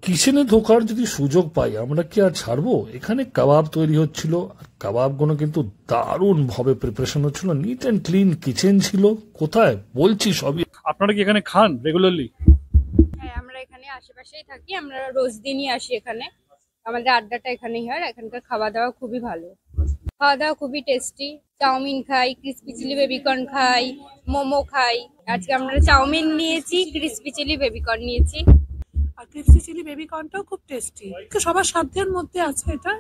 কিচেনে ঢোকার যদি সুযোগ পাই আমরা কি আর ছাড়বো। এখানে কাবাব তৈরি হচ্ছিল, আর কাবাবগুলো কিন্তু দারুণ ভাবে প্রিপারেশন হচ্ছিল, নিট এন্ড ক্লিন কিচেন ছিল। কোথায় বলছি সবই। আপনারা কি এখানে খান রেগুলারলি? হ্যাঁ, আমরা এখানে আশেপাশেই থাকি, আমরা রোজ দিনই আসি এখানে। আমাদের আড্ডাটা এখানেই হয়। এখানকার খাওয়া দাওয়া খুবই ভালো, খাওয়া দাওয়া খুবই টেস্টি। চাউমিন খাই, ক্রিসপি চিলি বেবিকর্ন খাই, মোমো খাই। আজকে আমরা চাউমিন নিয়েছি, ক্রিসপি চিলি বেবিকর্ন নিয়েছি। আর ক্রিসপি চিলি বেবিকর্নটাও খুব টেস্টি, সবার সাধ্যের মধ্যে আছে এটা।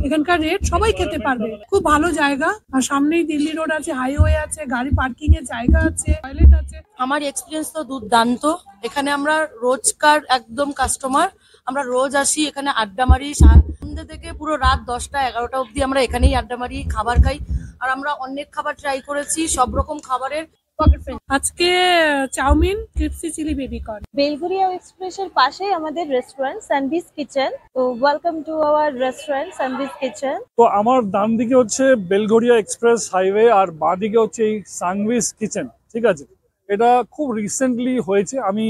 এখানকার রেট সবাই খেতে পারবে, খুব ভালো জায়গা। আর সামনেই দিল্লি রোড আছে, হাইওয়ে আছে, গাড়ি পার্কিং এর জায়গা আছে, টয়লেট আছে। আমার এক্সপিরিয়েন্স তো দুর্দান্ত। এখানে আমরা রোজকার একদম কাস্টমার, আমরা রোজ আসি এখানে আড্ডা মারি। সন্ধ্যে থেকে পুরো রাত 10টা 11টা অবধি আমরা এখানেই আড্ডা মারি, খাবার খাই। আর আমরা অনেক খাবার ট্রাই করেছি, সব রকম খাবারের। আজকে chow mein, crispy chilli baby corn. Belgharia এক্সপ্রেসের পাশেই আমাদের রেস্টুরেন্ট সানভিস কিচেন। তো welcome to our restaurant Sanvi's kitchen. তো আমার ডান দিকে হচ্ছে বেলঘরিয়া এক্সপ্রেস হাইওয়ে, আর বাঁ দিকে হচ্ছে এই সানভিস কিচেন। ঠিক আছে, এটা খুব রিসেন্টলি হয়েছে। আমি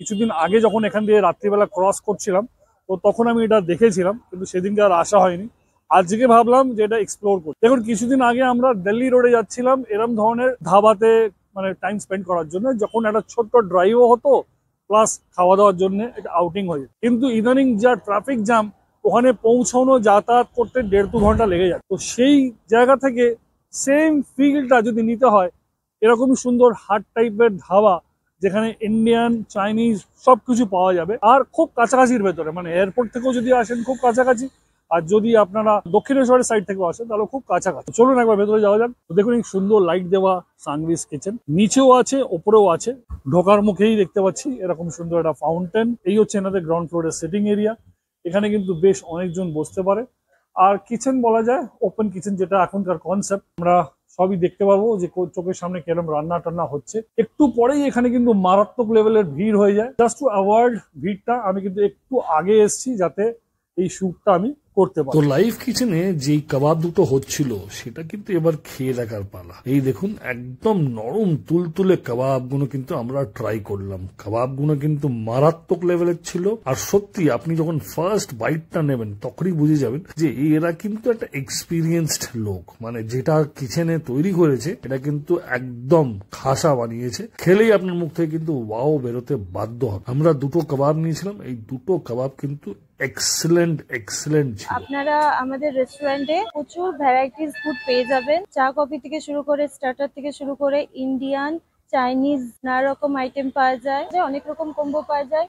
কিছুদিন আগে যখন এখান দিয়ে রাত্রিবেলা ক্রস করছিলাম, তো তখন আমি এটা দেখেছিলাম, কিন্তু সেদিনকে আর আসা হয়নি। আজকে ভাবলাম যে এটা এক্সপ্লোর করি। দেখুন, কিছুদিন আগে আমরা দিল্লি রোডে যাচ্ছিলাম এরম ধরনের ধাবাতে, মানে টাইম স্পেন্ড করার জন্য, যখন একটা ছোট্ট ড্রাইভও হতো প্লাস খাওয়া দাওয়ার জন্য একটা আউটিং হয়ে যেত। কিন্তু ইদানিং যা ট্রাফিক জ্যাম, ওখানে পৌঁছানো যাতায়াত করতে 1.5-2 ঘন্টা লেগে যায়। তো সেই জায়গা থেকে সেম ফিলটা যদি নিতে হয়, এরকম সুন্দর হাট টাইপের ধাবা যেখানে ইন্ডিয়ান, চাইনিজ সবকিছু পাওয়া যাবে, আর খুব কাছাকাছির ভেতরে, মানে এয়ারপোর্ট থেকেও যদি আসেন খুব কাছাকাছি, আর যদি আপনারা দক্ষিণেশ্বরের সাইড থেকেও আসেন তাহলে খুব কাছাকাছি। চলুন একবার ভেতরে যাওয়া যাক। তো দেখুন, এই সুন্দর লাইট দেওয়া সানভিস কিচেন, নিচেও আছে ওপরেও আছে। ঢোকার মুখেই দেখতে পাচ্ছি এরকম সুন্দর একটা ফাউন্টেন। এই হচ্ছে এনাদের গ্রাউন্ড ফ্লোরের সিটিং এরিয়া। এখানে কিন্তু বেশ অনেকজন বসতে পারে। আর কিচেন বলা যায় ওপেন কিচেন, যেটা এখনকার কনসেপ্ট। আমরা সবই দেখতে পাবো যে চোখের সামনে কিরকম রান্না টান্না হচ্ছে। একটু পরেই এখানে কিন্তু মারাত্মক লেভেলের ভিড় হয়ে যায়। জাস্ট টু অ্যাভয়েড ভিড়টা আমি কিন্তু একটু আগে এসেছি, যাতে এই শ্যুটটা আমি করতে পারি। তো লাইভ কিচেনে যেই কাবাব দুটো হচ্ছিল সেটা কিন্তু এবার খেয়ে দেখার পালা। এই দেখুন, একদম নরম তুলতুলে কাবাবগুলো কিন্তু আমরা ট্রাই করলাম। কাবাবগুলো কিন্তু মারাত্মক লেভেলের ছিল। আর সত্যি আপনি যখন ফার্স্ট বাইটটা নেবেন তখনই বুঝে যাবেন যে এরা কিন্তু একটা এক্সপিরিয়েন্সড লোক, মানে যেটা কিচেনে তৈরি করেছে এটা কিন্তু একদম খাসা বানিয়েছে। খেলেই আপনার মুখ থেকে কিন্তু ওয়াও বেরোতে বাধ্য হবে। আমরা দুটো কাবাব নিয়েছিলাম, এই দুটো কাবাব কিন্তু এক্সেলেন্ট ছিল। আপনারা আমাদের রেস্টুরেন্টে প্রচুর ভ্যারাইটিস ফুড পেয়ে যাবেন। চা কফি থেকে শুরু করে, স্টার্টার থেকে শুরু করে ইন্ডিয়ান, চাইনিজ নানা রকম আইটেম পাওয়া যায়, অনেক রকম কম্বো পাওয়া যায়।